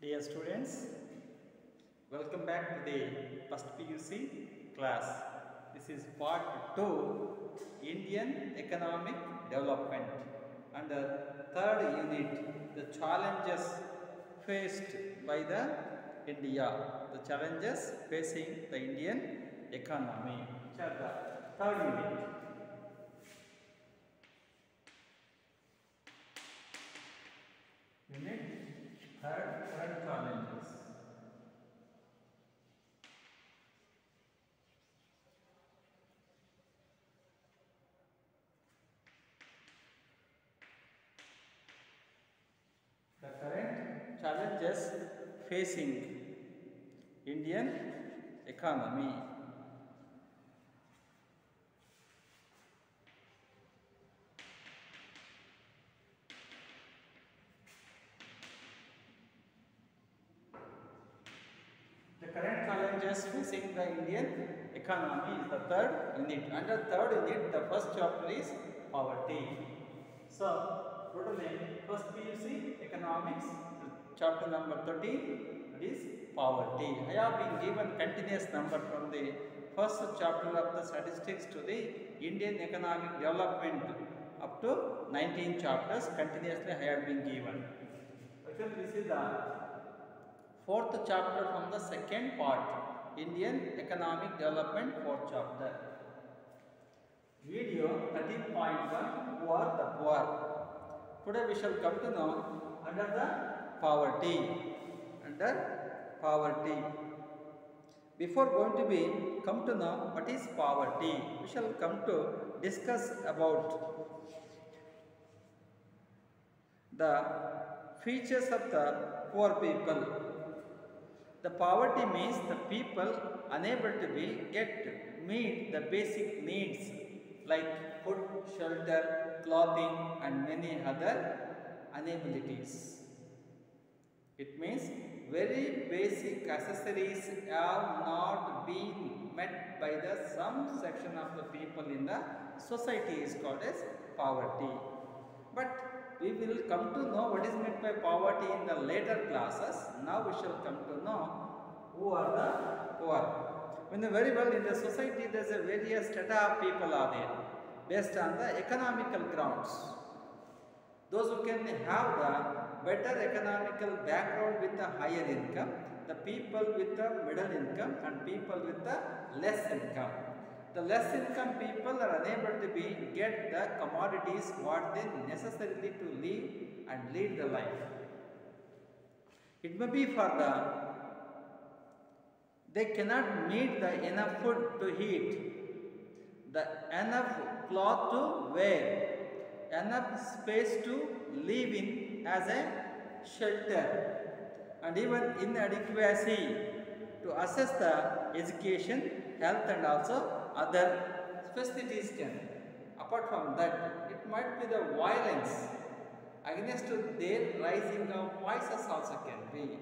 Dear students, welcome back to the first PUC class. This is part 2, Indian Economic Development. Under third unit, the challenges faced by the India, the challenges facing the Indian economy. The third unit. Unit third challenges. The current challenges facing Indian economy. The current challenges facing the Indian economy is the third unit. Under third unit, the first chapter is poverty. So, totally first PUC economics, chapter number 13, that is poverty. I have been given continuous number from the first chapter of the statistics to the Indian economic development up to 19 chapters continuously I have been given. Okay, this is the fourth chapter from the second part, Indian economic development, fourth chapter. Video 13.1, Who are the poor? Today we shall come to know under the poverty. Under poverty. Before going to be come to know what is poverty, we shall come to discuss about the features of the poor people. The poverty means the people unable to meet the basic needs like food, shelter, clothing and many other inabilities. It means very basic accessories have not been met by the some section of the people in the society is called as poverty. But we will come to know what is meant by poverty in the later classes. Now we shall come to know who are the poor. We know very well in the society there is a various strata of people are there based on the economical grounds. Those who can have the better economical background with a higher income, the people with the middle income and people with the less income. The less income people are unable to get the commodities what they necessarily to live and lead the life. It may be for they cannot meet the enough food to eat, the enough cloth to wear, enough space to live in as a shelter, and even inadequacy to assess the education, health and also other facilities can. Apart from that, it might be the violence against their rising of voices also can be.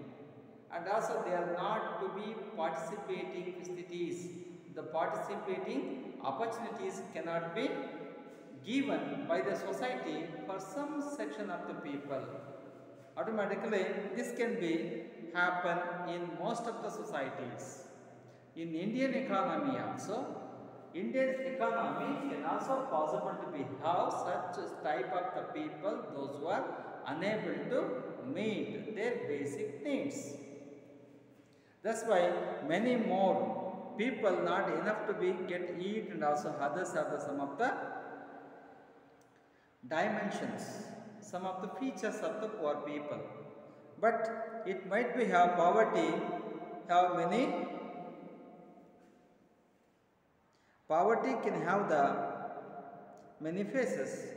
And also they are not to be participating facilities. The participating opportunities cannot be given by the society for some section of the people. Automatically this can be happen in most of the societies. In Indian economy also, Indian economy can also possible to be have such type of the people, those who are unable to meet their basic needs. That's why many more people not enough to get eat and also others have some of the dimensions, some of the features of the poor people. But it might be have poverty, have many. Poverty can have the many faces.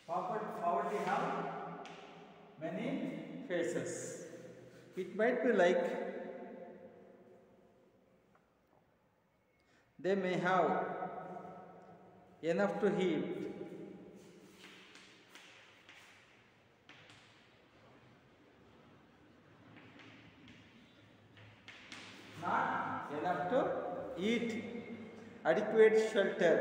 Poverty have many faces. It might be like they may have enough to eat, not enough to eat, adequate shelter,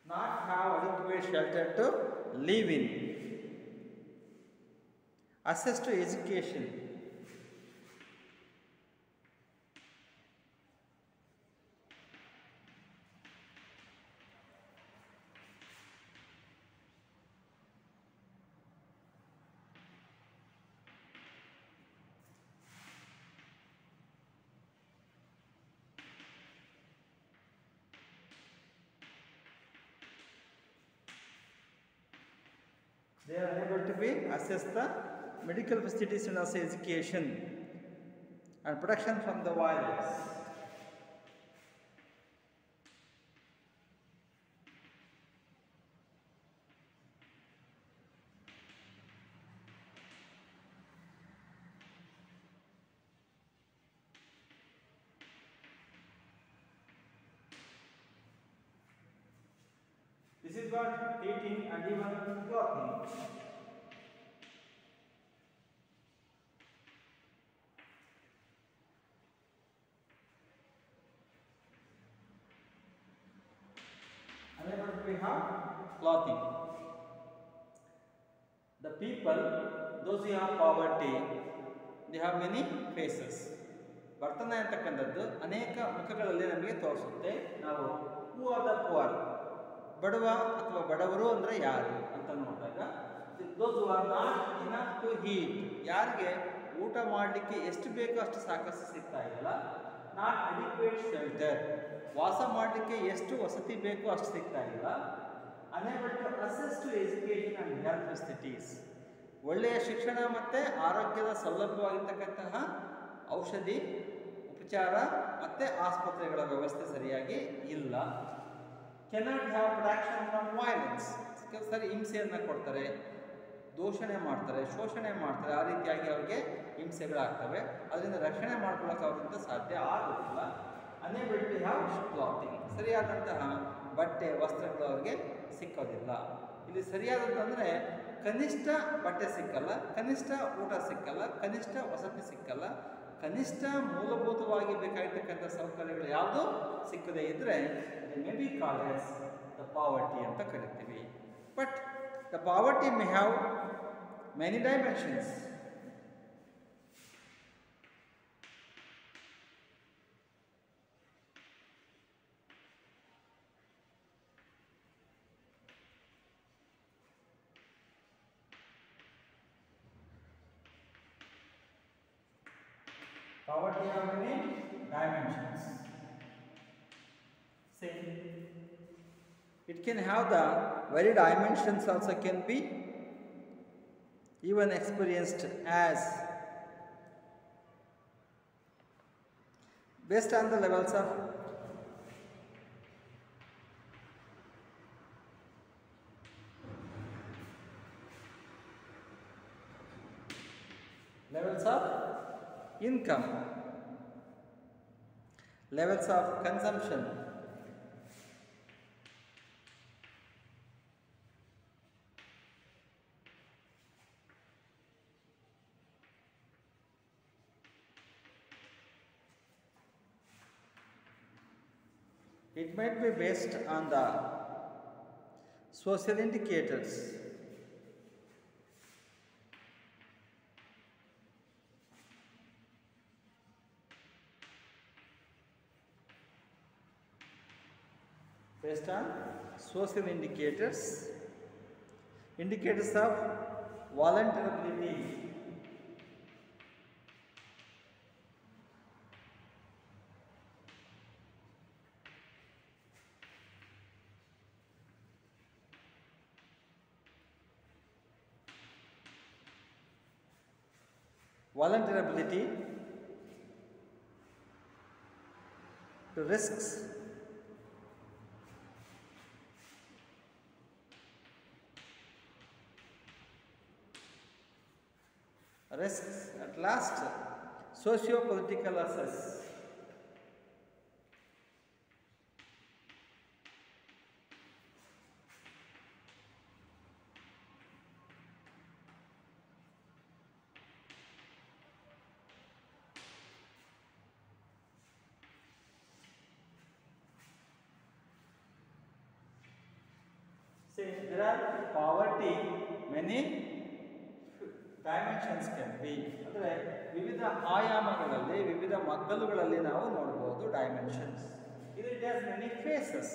not have adequate shelter to live in, access to education, they are unable to be access the medical facilities and also education and protection from the violence. This is what eating and even clothing. Unable to have clothing. The people, those who have poverty, they have many faces. ವರ್ತನೆ ಅಂತಕ್ಕಂಥದ್ದು ಅನೇಕ ಮುಖಗಳಲ್ಲಿ ನಮಗೆ ತೋರಿಸುತ್ತೆ. ನಾವು who are the poor, ಬಡವ ಅಥವಾ ಬಡವರು ಅಂದರೆ ಯಾರು ಅಂತ ನೋಡಿದಾಗ those who are not enough to eat, ಯಾರಿಗೆ ಊಟ ಮಾಡಲಿಕ್ಕೆ ಎಷ್ಟು ಬೇಕೋ ಅಷ್ಟು ಸಾಕಷ್ಟು ಸಿಗ್ತಾ ಇಲ್ಲ. ನಾಟ್ ಅಡಿಕ್ವೇಟ್ ಶೆಲ್ಟರ್, ವಾಸ ಮಾಡಲಿಕ್ಕೆ ಎಷ್ಟು ವಸತಿ ಬೇಕೋ ಅಷ್ಟು ಸಿಗ್ತಾ ಇಲ್ಲ. Unable to access to education and health facilities, ಒಳ್ಳೆಯ ಶಿಕ್ಷಣ ಮತ್ತು ಆರೋಗ್ಯದ ಸೌಲಭ್ಯವಾಗಿರ್ತಕ್ಕಂತಹ ಔಷಧಿ ಉಪಚಾರ ಮತ್ತು ಆಸ್ಪತ್ರೆಗಳ ವ್ಯವಸ್ಥೆ ಸರಿಯಾಗಿ ಇಲ್ಲ. Cannot have protection from violence, ಸರಿ ಹಿಂಸೆಯನ್ನು ಕೊಡ್ತಾರೆ, ದೂಷಣೆ ಮಾಡ್ತಾರೆ, ಶೋಷಣೆ ಮಾಡ್ತಾರೆ, ಆ ರೀತಿಯಾಗಿ ಅವರಿಗೆ ಹಿಂಸೆಗಳಾಗ್ತವೆ. ಅದರಿಂದ ರಕ್ಷಣೆ ಮಾಡ್ಕೊಳ್ಳೋಕೆ ಅವರಿಂದ ಸಾಧ್ಯ ಆಗೋದಿಲ್ಲ. ಅನೇಬಲ್ ಟು ಹ್ಯಾವ್ ಕ್ಲಾತಿಂಗ್, ಸರಿಯಾದಂತಹ ಬಟ್ಟೆ ವಸ್ತ್ರಗಳು ಅವರಿಗೆ ಸಿಕ್ಕೋದಿಲ್ಲ. ಇಲ್ಲಿ ಸರಿಯಾದಂತಂದರೆ ಕನಿಷ್ಠ ಬಟ್ಟೆ ಸಿಕ್ಕಲ್ಲ, ಕನಿಷ್ಠ ಊಟ ಸಿಕ್ಕಲ್ಲ, ಕನಿಷ್ಠ ವಸತಿ ಸಿಕ್ಕಲ್ಲ, ಕನಿಷ್ಠ ಮೂಲಭೂತವಾಗಿ ಬೇಕಾಗಿರ್ತಕ್ಕಂಥ ಸೌಕರ್ಯಗಳು ಯಾವುದು ಸಿಕ್ಕದೇ ಇದ್ದರೆ may be called as the poverty ಅಂತ ಕರಿತೀವಿ. But the poverty may have many dimensions. Poverty have many dimensions. See, it can have the very dimensions also can be even experienced as based on the levels of income, levels of consumption, it might be based on the social indicators, based on social indicators, indicators of vulnerability, vulnerability to risks, risks at last, socio-political access, Say there are poverty many dimensions can be. ಅಂದರೆ ವಿವಿಧ ಆಯಾಮಗಳಲ್ಲಿ ವಿವಿಧ ಮಗ್ಗಲುಗಳಲ್ಲಿ ನಾವು ನೋಡಬಹುದು dimensions. ಇದು it has many phases.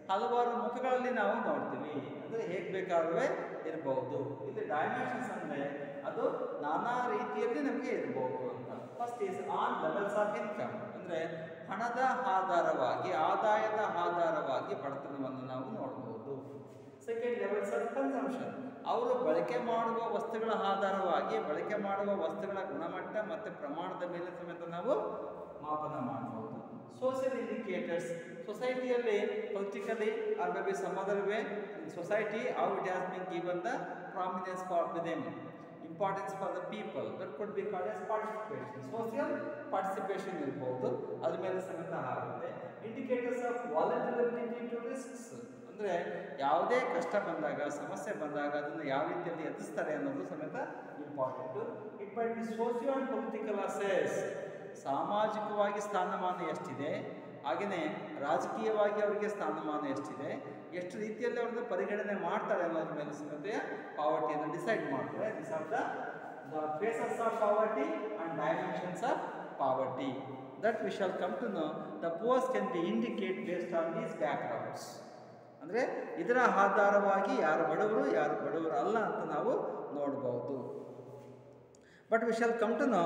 ಹಲವಾರು ಮುಖಗಳಲ್ಲಿ ನಾವು ನೋಡ್ತೀವಿ. ಅಂದರೆ ಹೇಗೆ ಬೇಕಾದ್ರೂ ಇರಬಹುದು. ಇಲ್ಲಿ ಡೈಮೆನ್ಷನ್ಸ್ ಅಂದರೆ ಅದು ನಾನಾ ರೀತಿಯಲ್ಲಿ ನಮಗೆ ಇರಬಹುದು ಅಂತ. First is on levels of income. ಅಂದರೆ ಹಣದ ಆಧಾರವಾಗಿ ಆದಾಯದ ಆಧಾರವಾಗಿ ಬಡತನವನ್ನು ನಾವು ನೋಡಬಹುದು. Second levels of consumption. ಅವರು ಬಳಕೆ ಮಾಡುವ ವಸ್ತುಗಳ ಆಧಾರವಾಗಿ ಬಳಕೆ ಮಾಡುವ ವಸ್ತುಗಳ ಗುಣಮಟ್ಟ ಮತ್ತು ಪ್ರಮಾಣದ ಮೇಲೆ ಸಮೇತ ನಾವು ಮಾಪನ ಮಾಡಬಹುದು. Social indicators. ಸೊಸೈಟಿಯಲ್ಲಿ politically or may be some other way in society how it has been given the prominence for them, importance for the people, that could be called as participation. Social participation ಇರ್ಬೋದು, ಅದ್ರ ಮೇಲೆ ಸಮೇತ ಆಗುತ್ತೆ. Indicators of vulnerability to risks. ಅಂದರೆ ಯಾವುದೇ ಕಷ್ಟ ಬಂದಾಗ ಸಮಸ್ಯೆ ಬಂದಾಗ ಅದನ್ನು ಯಾವ ರೀತಿಯಲ್ಲಿ ಎದುರಿಸ್ತಾರೆ ಅನ್ನೋದು ಸಮೇತ important. It might be socio and political assess. ಸಾಮಾಜಿಕವಾಗಿ ಸ್ಥಾನಮಾನ ಎಷ್ಟಿದೆ, ಹಾಗೆಯೇ ರಾಜಕೀಯವಾಗಿ ಅವರಿಗೆ ಸ್ಥಾನಮಾನ ಎಷ್ಟಿದೆ, ಎಷ್ಟು ರೀತಿಯಲ್ಲಿ ಅವ್ರನ್ನ ಪರಿಗಣನೆ ಮಾಡ್ತಾರೆ ಅನ್ನೋದ್ರ ಮೇಲೆ ಸಮೇತ ಪಾವರ್ಟಿಯನ್ನು ಡಿಸೈಡ್ ಮಾಡ್ತಾರೆ. This are the faces of poverty and dimensions of poverty that we shall come to know. The poors can be indicate based on these backgrounds. ಅಂದರೆ ಇದರ ಆಧಾರವಾಗಿ ಯಾರು ಬಡವರು ಯಾರು ಬಡವರು ಅಲ್ಲ ಅಂತ ನಾವು ನೋಡಬಹುದು. But we shall come to know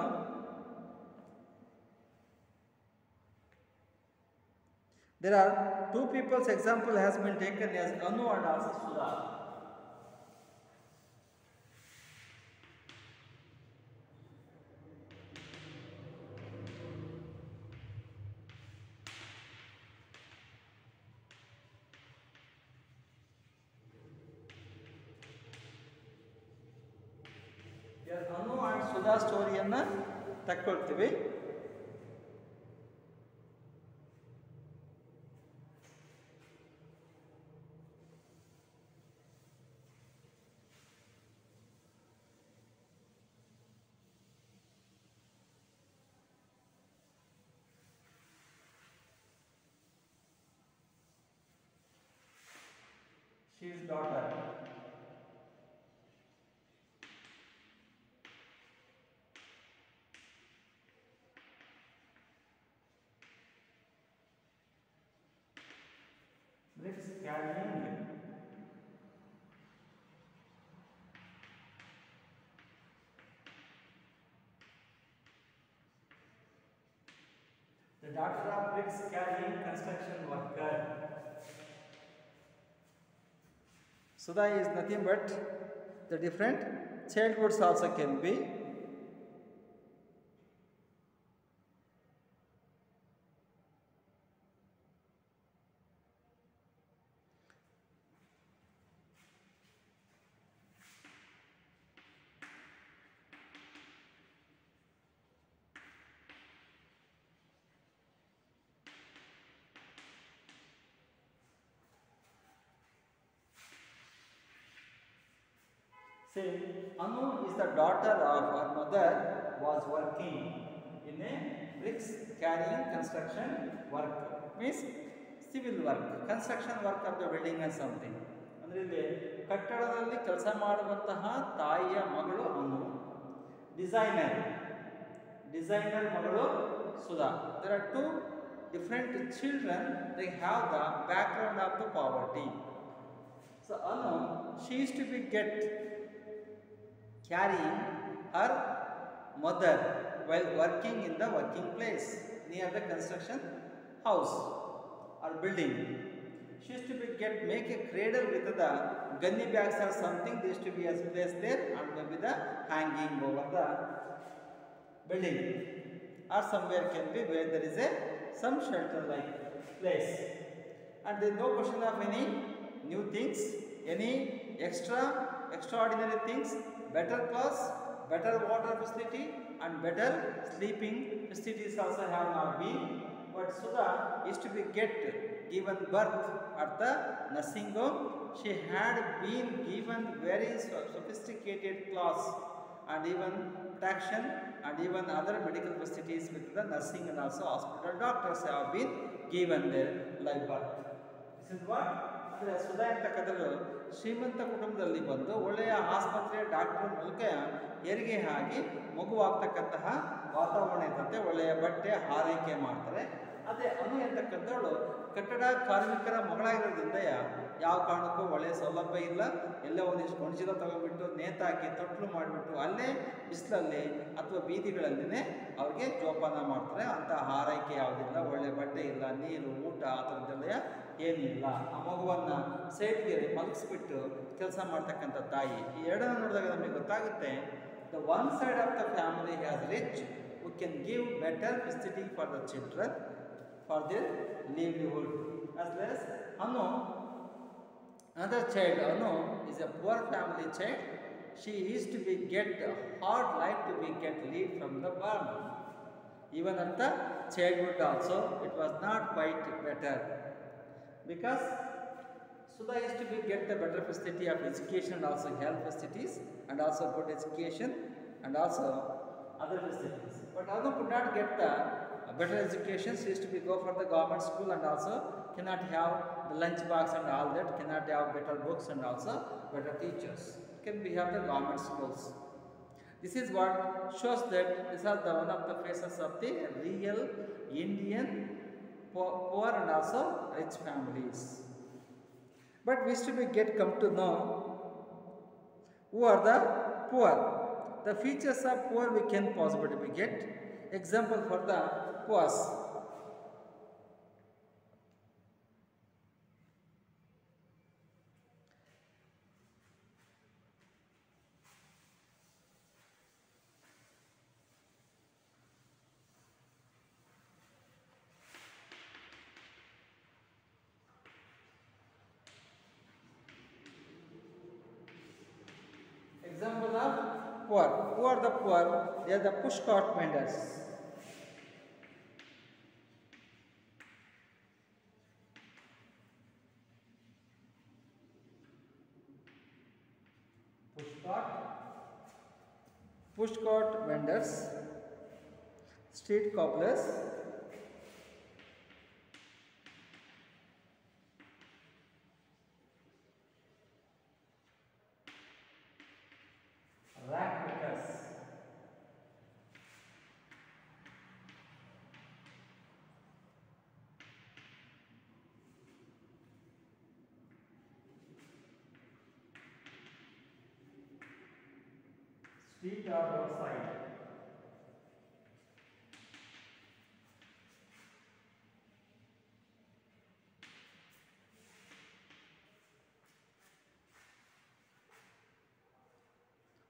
there are two people's example has been taken as Anu and also Sudha. Here Anu and Sudha ಸ್ಟೋರಿಯನ್ನು ತಕ್ಕೊಳ್ತೀವಿ. She is daughter. Bricks carrying. The daughter of bricks carrying construction worker. Sudha is nothing but the different childhoods also can be. Say, Anu is the daughter of her mother was working in a bricks carrying construction work. Means civil work, construction work of the building and something. ಅಂದರೆ ಇಲ್ಲಿ ಕಟ್ಟಡದಲ್ಲಿ ಕೆಲಸ ಮಾಡುವಂತಹ ತಾಯಿಯ ಮಗಳು ಅನು. Designer ಮಗಳು Sudha. There are two different children. They have the background of the poverty. So Anu, she used to be carrying her mother while working in the working place near the construction house or building. She used to be make a cradle with the gunny bags or something. They used to be as placed there and maybe the hanging over the building or somewhere can be where there is some shelter like place. And there is no question of any new things, any extraordinary things. Better clothes, better water facility and better sleeping facilities also have not been. But Sudha used to be given birth at the nursing home. She had been given very sophisticated clothes and even protection and even other medical facilities with the nursing and also hospital doctors have been given their live birth. This is what ಅಂದರೆ ಸುಧಾ ಅಂತಕ್ಕಂಥದ್ದು ಶ್ರೀಮಂತ ಕುಟುಂಬದಲ್ಲಿ ಬಂದು ಒಳ್ಳೆಯ ಆಸ್ಪತ್ರೆ doctor ಮೂಲಕ ಹೆರಿಗೆ ಆಗಿ ಮಗುವಾಗ್ತಕ್ಕಂತಹ ವಾತಾವರಣ ಇರ್ತಂತೆ. ಒಳ್ಳೆಯ ಬಟ್ಟೆ ಆರೈಕೆ ಮಾಡ್ತಾರೆ. ಅದೇ ಅನು ಎಂತಕ್ಕಂಥವಳು ಕಟ್ಟಡ ಕಾರ್ಮಿಕರ ಮಗಳಾಗಿರೋದ್ರಿಂದ ಯಾವ ಕಾರಣಕ್ಕೂ ಒಳ್ಳೆಯ ಸೌಲಭ್ಯ ಇಲ್ಲ. ಎಲ್ಲ ಒಂದಿಷ್ಟು ಮನುಷ್ಯರ ತಗೊಂಡ್ಬಿಟ್ಟು ನೇತಾಕಿ ತೊಟ್ಲು ಮಾಡಿಬಿಟ್ಟು ಅಲ್ಲೇ ಬಿಸಿಲಲ್ಲಿ ಅಥವಾ ಬೀದಿಗಳಲ್ಲಿನೇ ಅವ್ರಿಗೆ ಜೋಪಾನ ಮಾಡ್ತಾರೆ. ಅಂಥ ಆರೈಕೆ ಯಾವುದಿಲ್ಲ, ಒಳ್ಳೆ ಬಟ್ಟೆ ಇಲ್ಲ, ನೀರು ಊಟ ಆ ಥರದ್ದೆಲ್ಲ ಏನಿಲ್ಲ. ಆ ಮಗುವನ್ನು ಸೈಡ್ಗೆ ಮಲಗಿಸ್ಬಿಟ್ಟು ಕೆಲಸ ಮಾಡ್ತಕ್ಕಂಥ ತಾಯಿ. ಈ ಎರಡನ್ನು ನೋಡಿದಾಗ ನಮಗೆ ಗೊತ್ತಾಗುತ್ತೆ, the one side of the family has rich who can give better facility for the children for their livelihood, as well as Anu, another child, Anu is a poor family child. She used to be get hard life to be get lead from the barn. Even at the childhood also it was not quite better, because Sudha used to be get the better facility of education and also health facilities and also good education and also other facilities. But Anu could not get the better education. She used to be go for the government school and also cannot have the lunch box and all that, cannot have better books and also better teachers. Can we have the government schools? This is what shows that these are the one of the faces of the real Indian poor and also rich families. But we should get come to know who are the poor. The features of poor we can possibly get. Example for the poor. Example of poor. Who are the poor? They are the push cart vendors. Push cart vendors, street cobblers, rack pickers, street or roadside,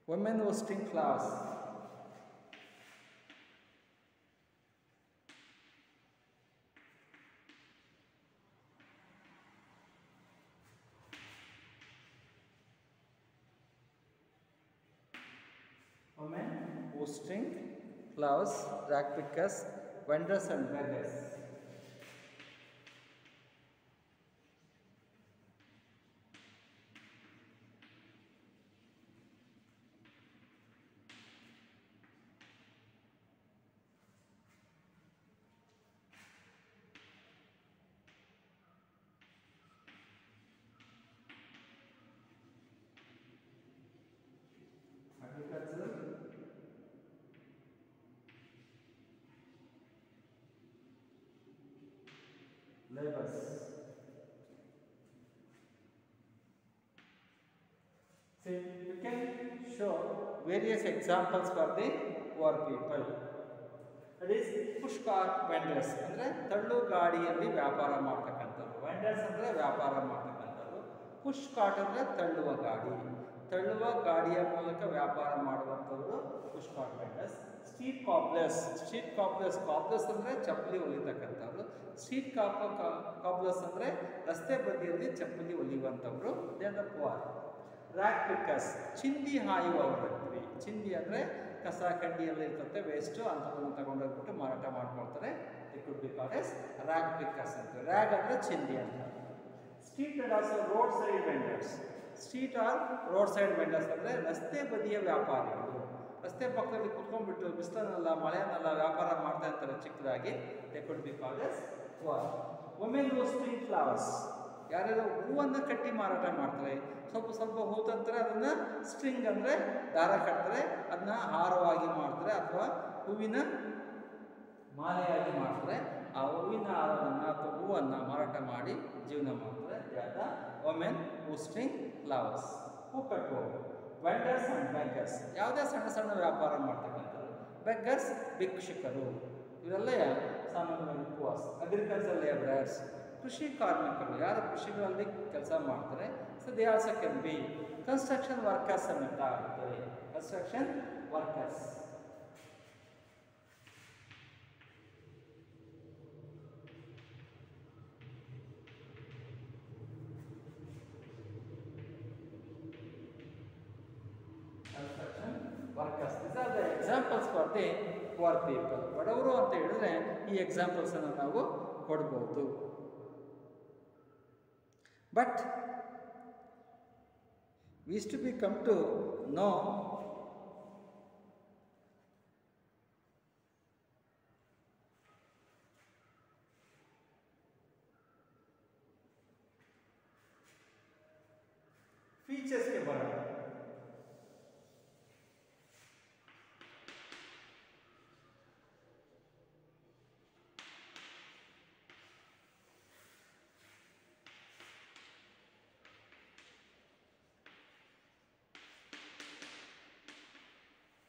women hosting class, women hosting flowers, rack pickers, vendors and beggars. Agriculture, labors. See, you can show various examples for the poor people. That is push cart vendors ಅಂದರೆ ತಳ್ಳು ಗಾಡಿಯಲ್ಲಿ ವ್ಯಾಪಾರ ಮಾಡ್ತಕ್ಕಂಥವ್ರು. Vendors ಅಂದರೆ ವ್ಯಾಪಾರ ಮಾಡ್ತಕ್ಕಂಥವ್ರು. Push cart ಅಂದರೆ ತಳ್ಳುವ ಗಾಡಿ. ತಳ್ಳುವ ಗಾಡಿಯ ಮೂಲಕ ವ್ಯಾಪಾರ ಮಾಡುವಂಥವ್ರು push cart vendors. Street cobblers. Street cobblers. Cobblers ಅಂದರೆ ಚಪ್ಪಲಿ ಹೊಲಿತಕ್ಕಂಥವ್ರು. ಸ್ಟ್ರೀಟ್ ಕಾಬ್ಲರ್ಸ್ ಅಂದರೆ ರಸ್ತೆ ಬದಿಯಲ್ಲಿ ಚಪ್ಪಲಿ ಹೊಲಿಯುವಂಥವ್ರು. They are the poor. Rag pickers. ಚಿಂದಿ ಹಾಯುವವರು ಅಂತೀವಿ. ಚಿಂದಿ ಅಂದರೆ ಕಸ ಕಡ್ಡಿಯಲ್ಲಿ ಇರ್ತದೆ, ವೇಸ್ಟು ಅಂಥದ್ದನ್ನು ತಗೊಂಡೋಗ್ಬಿಟ್ಟು ಮಾರಾಟ ಮಾಡ್ಕೊಳ್ತಾರೆ. They could be called as rag pickers ಅಂತ. ರ್ಯಾಗ್ ಅಂದರೆ ಚಿಂದಿ ಅಂತ. Street and also roadside vendors. Street or roadside vendors ಅಂದರೆ ರಸ್ತೆ ಬದಿಯ ವ್ಯಾಪಾರಿಗಳು. ರಸ್ತೆ ಪಕ್ಕದಲ್ಲಿ ಕುತ್ಕೊಂಡ್ಬಿಟ್ಟು ಬಿಸಿಲನ್ನೆಲ್ಲ ಮಳೆಯನ್ನೆಲ್ಲ ವ್ಯಾಪಾರ ಮಾಡ್ತಾ ಇರ್ತಾರೆ ಚಿಕ್ಕದಾಗಿ. They could be called S poor. Women roasting flowers. ಯಾರ್ಯಾರು ಹೂವನ್ನು ಕಟ್ಟಿ ಮಾರಾಟ ಮಾಡ್ತಾರೆ, ಸ್ವಲ್ಪ ಸ್ವಲ್ಪ ಹೂ ತಂತಾರೆ, ಅದನ್ನು ಸ್ಟ್ರಿಂಗ್ ಅಂದರೆ ದಾರ ಕಟ್ತಾರೆ, ಅದನ್ನ ಹಾರವಾಗಿ ಮಾಡ್ತಾರೆ ಅಥವಾ ಹೂವಿನ ಮಾಲೆಯಾಗಿ ಮಾಡ್ತಾರೆ. ಆ ಹೂವಿನ ಹಾರವನ್ನು ಅಥವಾ ಹೂವನ್ನು ಮಾರಾಟ ಮಾಡಿ ಜೀವನ ಮಾಡ್ತಾರೆ. The women who string flowers, ಹೂ ಕಟ್ಟುವವರು. ವೆಂಡರ್ಸ್ ಆ್ಯಂಡ್ ಬೆಗ್ಗರ್ಸ್, ಯಾವುದೇ ಸಣ್ಣ ಸಣ್ಣ ವ್ಯಾಪಾರ ಮಾಡ್ತಕ್ಕಂಥವ್ರು. ಬೆಗ್ಗರ್ಸ್ ಭಿಕ್ಷುಕರು, ಇವರೆಲ್ಲ ಸಾಮಾನ್ಯವಾಗಿ ಉಪವಾಸ. ಅಗ್ರಿಕಲ್ಚರ್ ಲೇಬರರ್ಸ್, ಕೃಷಿ ಕಾರ್ಮಿಕರು, ಯಾರು ಕೃಷಿಗಳಲ್ಲಿ ಕೆಲಸ ಮಾಡ್ತಾರೆ. So they also can B. Construction workers ಅಂತ ಆಗ್ತದೆ. Construction workers. Workers, these are the examples for the poor people. ಬಡವರು ಅಂತ ಹೇಳಿದ್ರೆ ಈ ಎಕ್ಸಾಂಪಲ್ಸನ್ನು ನಾವು ಕೊಡ್ಬೋದು. But we used to be come to know features के बारे में.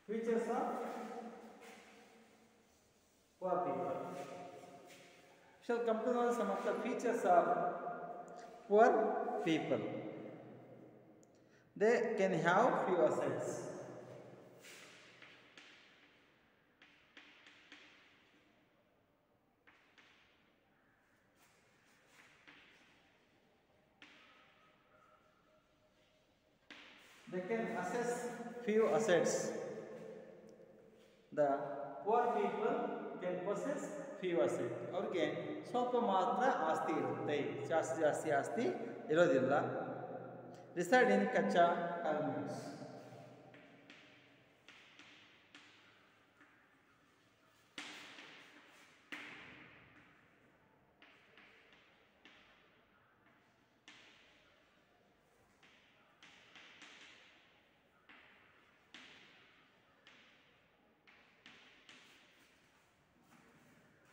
Features of poor people. Shall come to know some of the features of poor people. They can have few assets. They can assess few assets. The poor people can possess few assets. ಅವ್ರಿಗೆ ಸ್ವಲ್ಪ ಮಾತ್ರ ಆಸ್ತಿ ಇರುತ್ತೆ, ಜಾಸ್ತಿ ಆಸ್ತಿ ಇರೋದಿಲ್ಲ. Reside ಇನ್ ಕಚ್ಚಾ elements.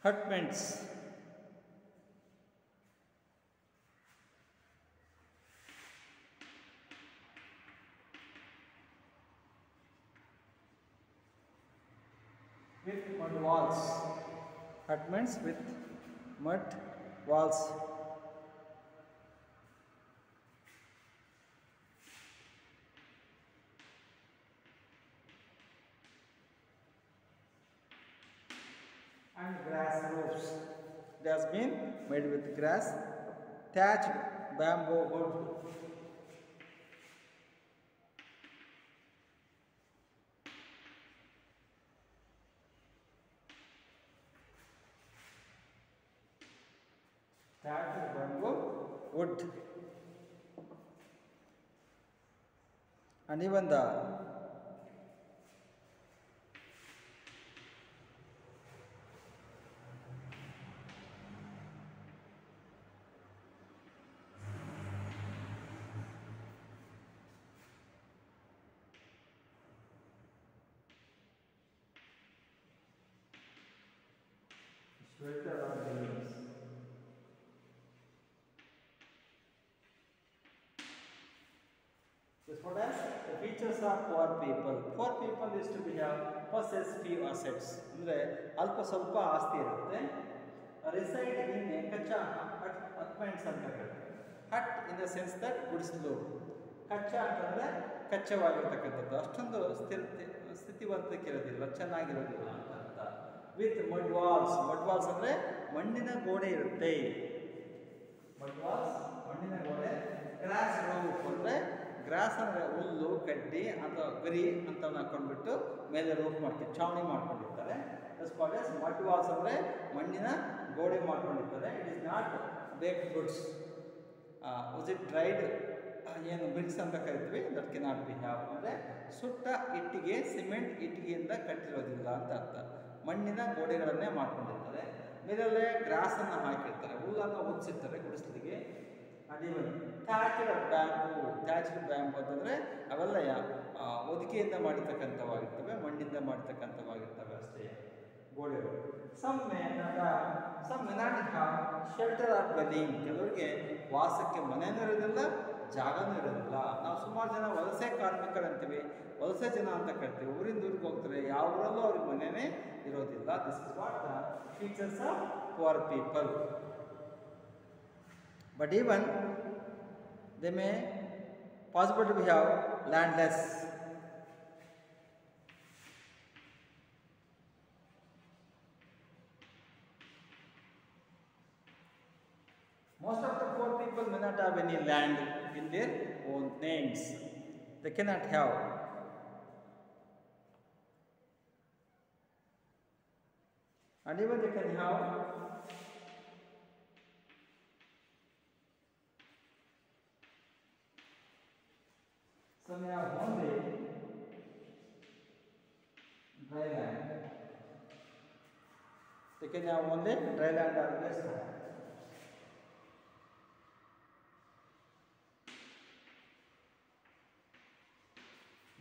Hutments. With mud walls. Hutments with mud walls. And grass roofs. It has been made with grass, thatched bamboo wood. Thatched bamboo wood. And even the shelter of buildings. This what as the features of poor people. Poor people is to be have possess few assets. ಅಂದ್ರೆ ಅಲ್ಪ ಸ್ವಲ್ಪ ಆಸ್ತಿ ಇರುತ್ತೆ. Reside in a ಕಚ್ಚಾ hutments ಅಂತ ಹೇಳ್ತಾರೆ. Hut in the sense that ಗುಡಿಸಲು. ಕಚ್ಚಾ ಅಂತಂದ್ರೆ ಕಚ್ಚವಾಗಿರ್ತಕ್ಕಂಥದ್ದು, ಅಷ್ಟೊಂದು ಸ್ಥಿತಿವಂತಕ್ಕಿರೋದಿಲ್ಲ, ಚೆನ್ನಾಗಿರೋದಿಲ್ಲ ಅಂತ ಅರ್ಥ. With mud walls. Mud walls ಅಂದರೆ ಮಣ್ಣಿನ ಗೋಡೆ ಇರುತ್ತೆ. ಮಡ್ ವಾಲ್ಸ್ ಮಣ್ಣಿನ ಗೋಡೆ. ಗ್ರಾಸ್ ರೂಫ್ ಅಂದರೆ ಗ್ರಾಸ್ ಅಂದರೆ ಹುಲ್ಲು, ಕಡ್ಡಿ ಅಥವಾ ಗರಿ ಅಂತವನ್ನ ಹಾಕೊಂಡ್ಬಿಟ್ಟು ಮೇಲೆ ರೂಫ್ ಮಾಡ್ತೀವಿ, ಚಾವಣಿ ಮಾಡ್ಕೊಂಡಿರ್ತಾರೆ. ಎಸ್ ಮಡ್ ವಾಲ್ಸ್ ಅಂದರೆ ಮಣ್ಣಿನ ಗೋಡೆ ಮಾಡ್ಕೊಂಡಿರ್ತಾರೆ. It is not baked goods. Was it dried, ಏನು ಬ್ರಿಕ್ಸ್ ಅಂತ ಕರಿತೀವಿ, that can not be have. ಅಂದರೆ ಸುಟ್ಟ ಇಟ್ಟಿಗೆ, ಸಿಮೆಂಟ್ ಇಟ್ಟಿಗೆಯಿಂದ ಕಟ್ಟಿರೋದಿಲ್ಲ ಅಂತ ಅರ್ಥ. ಮಣ್ಣಿನ ಗೋಡೆಗಳನ್ನೇ ಮಾಡ್ಕೊಂಡಿರ್ತಾರೆ. ಮೇಲಲ್ಲೇ ಗ್ರಾಸನ್ನು ಹಾಕಿರ್ತಾರೆ, ಹುಲ್ಲನ್ನು ಹೊದಿಸಿರ್ತಾರೆ ಗುಡಿಸಲಿಗೆ. and even thatched bamboo. Thatched bamboo ಅಂತಂದ್ರೆ ಅವೆಲ್ಲ ಹೊದಿಕೆಯಿಂದ ಮಾಡಿರ್ತಕ್ಕಂಥವಾಗಿರ್ತವೆ, ಮಣ್ಣಿಂದ ಮಾಡಿರ್ತಕ್ಕಂಥವಾಗಿರ್ತವೆ ಅಷ್ಟೇ ಗೋಡೆಗಳು. Some may not have shelter or dwelling. ಕೆಲವರಿಗೆ ವಾಸಕ್ಕೆ ಮನೆಯೂ ಇರೋದಿಲ್ಲ, ಜಾಗನೂ ಇರೋದಿಲ್ಲ. ನಾವು ಸುಮಾರು ಜನ ವಲಸೆ ಕಾರ್ಮಿಕರಂತೀವಿ, ವಲಸೆ ಜನ ಅಂತ ಕರಿತೀವಿ. ಊರಿಂದ ಊರಿಗೆ ಹೋಗ್ತಾರೆ, ಯಾವ ಊರಲ್ಲೂ ಅವ್ರಿಗೆ ಮನೆಯೇ ಇರೋದಿಲ್ಲ. This is what the features of poor people. But even they may possible to be have landless. Most of the poor people may not have any land in their own names. They cannot have. And even they can have some have only dry land. They can have only dry land or wasteland.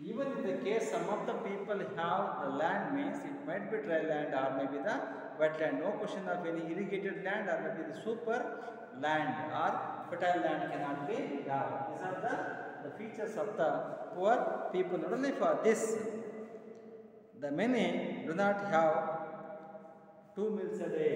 Even in the case some of the people have the land, means it might be dry land or maybe the wetland. No question of any irrigated land or maybe the super land or fertile land cannot be have. These are the features of the poor people. Not only for this, the many do not have 2 meals a day.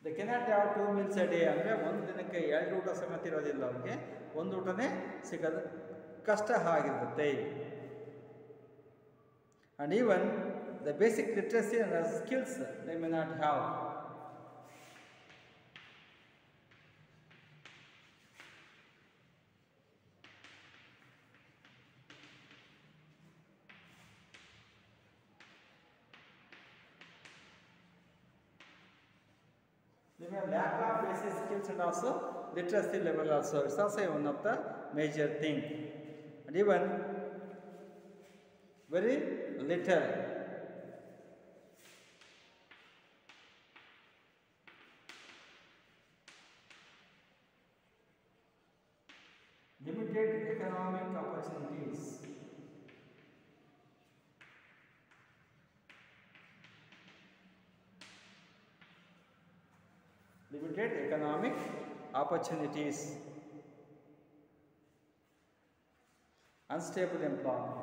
They cannot have 2 meals a day. ಅಂದರೆ ಒಂದು ದಿನಕ್ಕೆ 2 ಊಟ ಸಮೇತ ಇರೋದಿಲ್ಲ ಅವ್ರಿಗೆ, ಒಂದು ಊಟನೇ ಸಿಗೋದು ಕಷ್ಟ ಆಗಿರುತ್ತೆ. And even the basic literacy and skills they may not have. They may lack of basic skills and also literacy level also. It's also one of the major thing. And even very little limited economic opportunities. Limited economic opportunities. Unstable employment.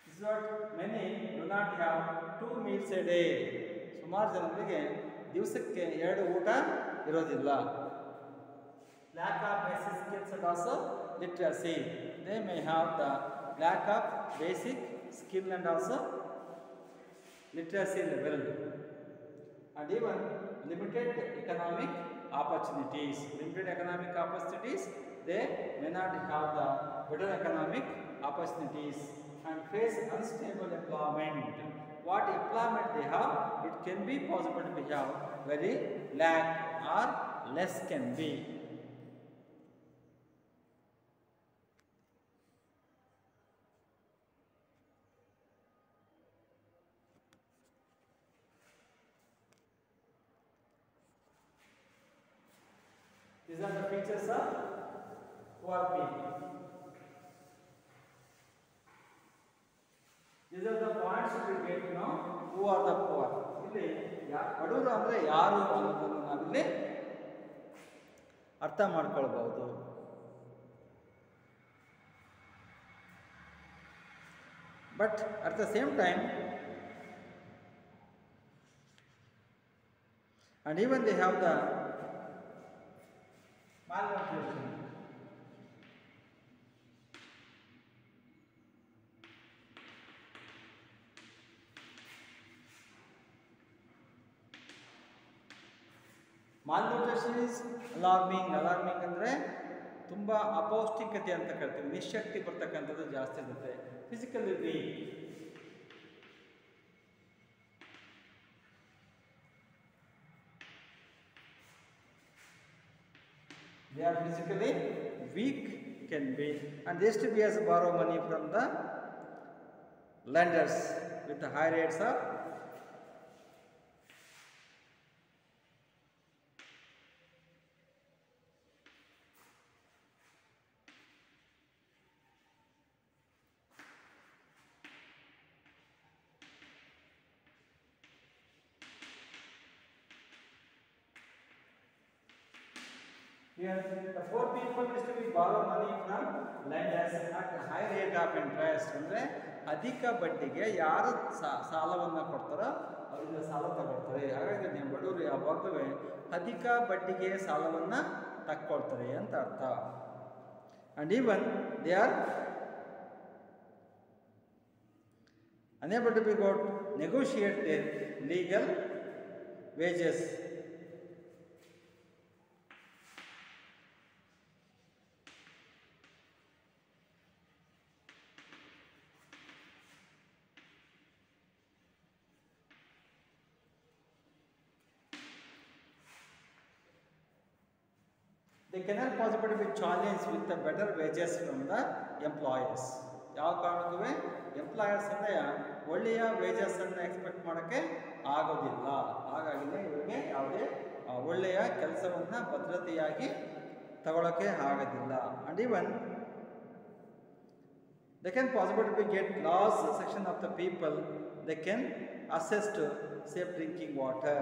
This is what many do not have 2 meals a day. ಸುಮಾರು ಜನರಿಗೆ ದಿವಸಕ್ಕೆ 2 ಊಟ ಇರೋದಿಲ್ಲ. Lack of basic skills and also literacy. They may have the lack of basic skill and also literacy level. And even limited economic opportunities. Limited economic opportunities, they may not have the better economic opportunities and face unstable employment. What employment they have, it can be possible to have very lack or less can be. These are the features of poor people. These are the points we get to know who are the poor. ಇಲ್ಲಿ ಬಡವರು ಅಂದರೆ ಯಾರು ಅನ್ನೋದನ್ನು ನಾವಿಲ್ಲಿ ಅರ್ಥ ಮಾಡ್ಕೊಳ್ಬಹುದು. But at the same time, and even they have the malnutrition. Malnutrition is alarming. Alarming ಅಂದರೆ ತುಂಬ ಅಪೌಷ್ಟಿಕತೆ ಅಂತ ಕರಿತೀವಿ, ನಿಶಕ್ತಿ ಬರ್ತಕ್ಕಂಥದ್ದು ಜಾಸ್ತಿ ಇರುತ್ತೆ. Physically weak, they are physically weak can be, and they used to be as borrow money from the lenders with the high rates of here the poor people used to be borrow money from lenders at high rate of interest. ಅಂದರೆ ಅಧಿಕ ಬಡ್ಡಿಗೆ ಯಾರು ಸಾಲವನ್ನು ಕೊಡ್ತಾರೋ ಅವರಿಂದ ಸಾಲ ತಗೊಳ್ತಾರೆ. ಹಾಗಾಗಿ ನೀವು ಬಡವರು ಯಾವಾಗಲೂ ಅಧಿಕ ಬಡ್ಡಿಗೆ ಸಾಲವನ್ನು ತಕ್ಕೊಳ್ತಾರೆ ಅಂತ ಅರ್ಥ. And even they are unable to be got negotiate their legal wages. They cannot possibly be challenged with the better wages from the employers. ಯಾವ ಕಾರಣಕ್ಕೂ ಎಂಪ್ಲಾಯರ್ಸ್ ಇಂದ ಒಳ್ಳೆಯ ವೇಜಸ್ ಅನ್ನು ಎಕ್ಸ್ಪೆಕ್ಟ್ ಮಾಡೋಕ್ಕೆ ಆಗೋದಿಲ್ಲ. ಹಾಗಾಗಿನೇ ಇವರಿಗೆ ಯಾವುದೇ ಒಳ್ಳೆಯ ಕೆಲಸವನ್ನು ಭದ್ರತೆಯಾಗಿ ತಗೊಳ್ಳೋಕ್ಕೆ ಆಗೋದಿಲ್ಲ. And even they can possibly get laws section of the people they can access to safe drinking water.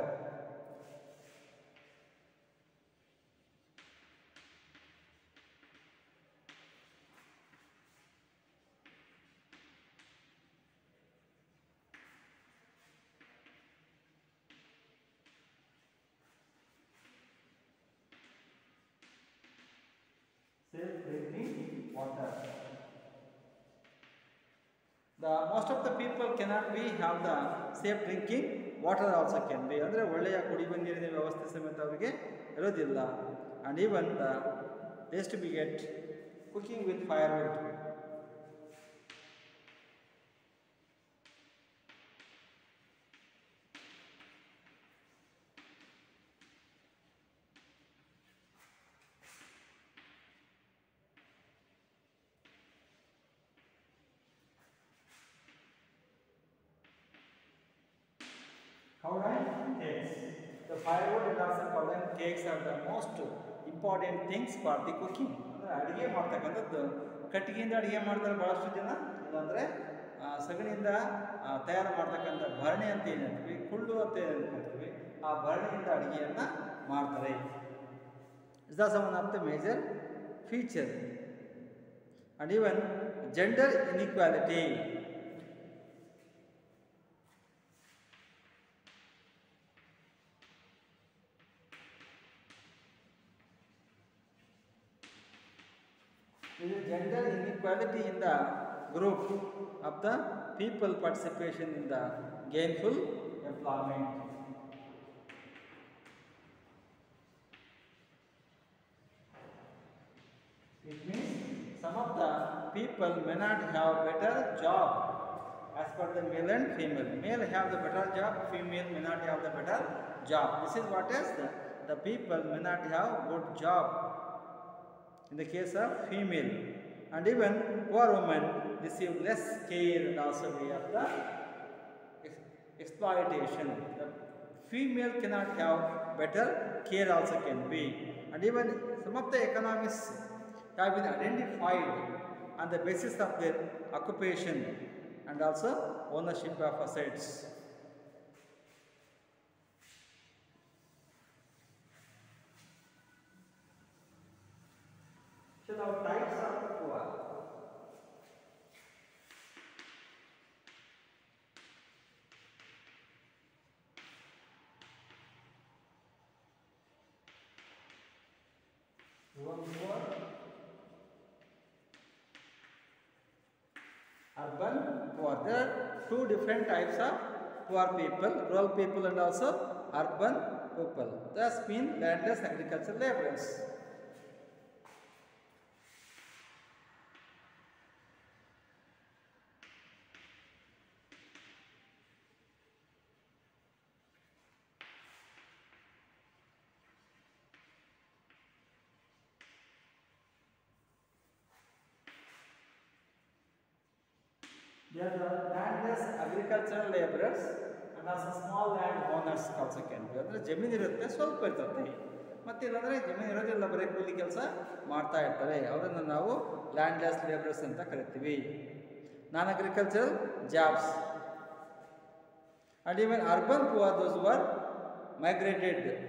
Safe drinking water. The most of the people cannot be have the safe drinking water also can be. ಅಂದರೆ ಒಳ್ಳೆಯ ಕುಡಿಯುವ ನೀರಿನ ವ್ಯವಸ್ಥೆ ಸಮೇತ ಅವರಿಗೆ ಇರೋದಿಲ್ಲ. and even the they used to be get cooking with firewood. Cowline cakes. The firewood and also cowline cakes are the most important things for the cooking. ಅಂದರೆ ಅಡುಗೆ ಮಾಡ್ತಕ್ಕಂಥದ್ದು ಕಟ್ಟಿಗೆಯಿಂದ ಅಡುಗೆ ಮಾಡ್ತಾರೆ ಭಾಳಷ್ಟು ಜನ, ಇಲ್ಲಾಂದರೆ ಸಗಣಿಯಿಂದ ತಯಾರು ಮಾಡ್ತಕ್ಕಂಥ ಭರಣಿ ಅಂತ ಏನು ಹೇಳ್ತೀವಿ, ಕುಳ್ಳು ಅಂತ ಏನು ಹೇಳ್ತೀವಿ, ಆ ಭರಣಿಯಿಂದ ಅಡುಗೆಯನ್ನು ಮಾಡ್ತಾರೆ. Is also one of the major feature. And even gender inequality. There is gender inequality in the group of the people participation in the gainful employment. It means some of the people may not have better job as per the male and female. Male have the better job, female may not have the better job. This is what is the people may not have good job in the case of female. And even poor women receive less care and also way of the exploitation. The female cannot have better care also can be. And even some of the economists have been identified on the basis of their occupation and also ownership of assets. So now types of poor. Rural poor, urban poor. There are two different types of poor people, rural people and also urban people. Thus mean landless agricultural laborers. They are the landless agricultural laborers and also small land owners also can be. ಅಂದರೆ ಜಮೀನು ಇರುತ್ತೆ, ಸ್ವಲ್ಪ ಇರ್ತದೆ, ಮತ್ತೆ ಇಲ್ಲಾಂದರೆ ಜಮೀನು ಇರೋದಿಲ್ಲ, ಬರೀ ಕೂಲಿ ಕೆಲಸ ಮಾಡ್ತಾ ಇರ್ತಾರೆ, ಅವರನ್ನು ನಾವು ಲ್ಯಾಂಡ್ಲೆಸ್ ಲೇಬರರ್ಸ್ ಅಂತ ಕರಿತೀವಿ. Non agricultural jobs and even urban poor, those who are migrated.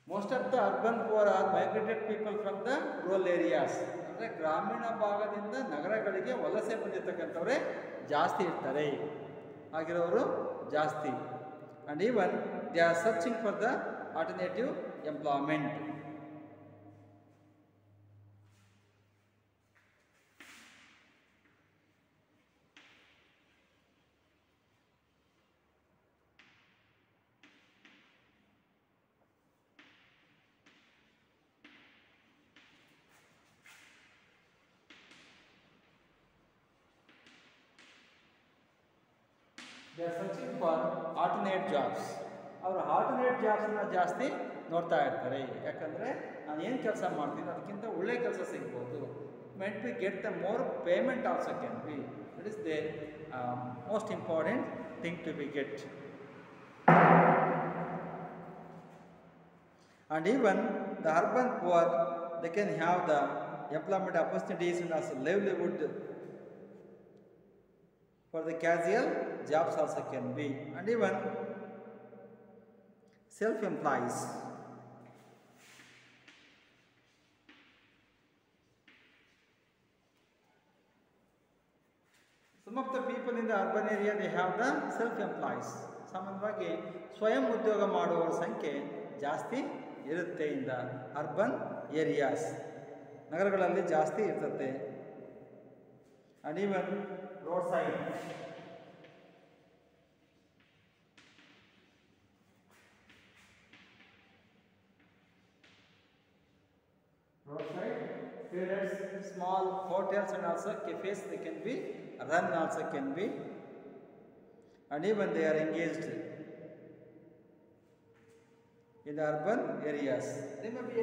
Most of the urban poor are migrated people from the rural areas. ಅಂದರೆ ಗ್ರಾಮೀಣ ಭಾಗದಿಂದ ನಗರಗಳಿಗೆ ವಲಸೆ ಬಂದಿರತಕ್ಕಂಥವರೇ ಜಾಸ್ತಿ ಇರ್ತಾರೆ, ಆಗಿರೋರು ಜಾಸ್ತಿ. And even they are searching for the alternative employment. They are searching for alternate jobs. ಅವರು ಆಲ್ಟರ್ನೇಟ್ ಜಾಬ್ಸನ್ನ ಜಾಸ್ತಿ ನೋಡ್ತಾ ಇರ್ತಾರೆ. ಯಾಕಂದರೆ ನಾನು ಏನು ಕೆಲಸ ಮಾಡ್ತೀನಿ ಅದಕ್ಕಿಂತ ಒಳ್ಳೆ ಕೆಲಸ ಸಿಗ್ಬೋದು. Meant be get the more payment also can be. That is the most important thing to be get. And even the urban poor, they can have the employment opportunities and also livelihood for the casual jobs also can be. And even self-employees. Some of the people in the urban area, they have the self-employees. ಸಾಮಾನ್ಯವಾಗಿ ಸ್ವಯಂ ಉದ್ಯೋಗ ಮಾಡುವವರ ಸಂಖ್ಯೆ ಜಾಸ್ತಿ ಇರುತ್ತೆ in the urban areas. ನಗರಗಳಲ್ಲಿ ಜಾಸ್ತಿ ಇರ್ತದೆ. and even roadside. Roadside traders, small hotels and also cafes, they can be run also can be, and even they are engaged in the urban areas. They may be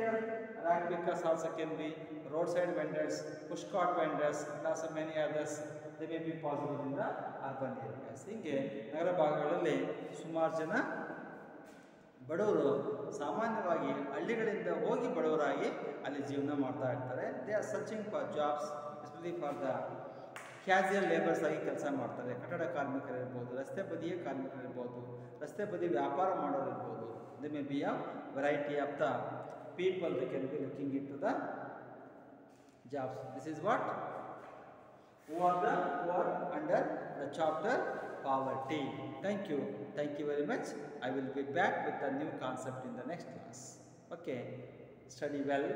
rag pickers also can be, roadside vendors, push cart vendors and also many others. They may be possible in the urban areas. ಹಿಂಗೆ ನಗರ ಭಾಗಗಳಲ್ಲಿ ಸುಮಾರು ಜನ ಬಡವರು ಸಾಮಾನ್ಯವಾಗಿ ಹಳ್ಳಿಗಳಿಂದ ಹೋಗಿ ಬಡವರಾಗಿ ಅಲ್ಲಿ ಜೀವನ ಮಾಡ್ತಾ ಇರ್ತಾರೆ. They are searching for jobs, especially for the casual labours ಆಗಿ ಕೆಲಸ ಮಾಡ್ತಾರೆ. ಕಟ್ಟಡ ಕಾರ್ಮಿಕರಿರ್ಬೋದು, ರಸ್ತೆ ಬದಿಯ ಕಾರ್ಮಿಕರಿರ್ಬೋದು, ರಸ್ತೆ ಬದಿ ವ್ಯಾಪಾರ ಮಾಡೋರು ಇರ್ಬೋದು. They may be a variety of the people they can be looking into the jobs. This is what who are the poor under the chapter poverty. Thank you very much. I will be back with a new concept in the next class. Okay, study well.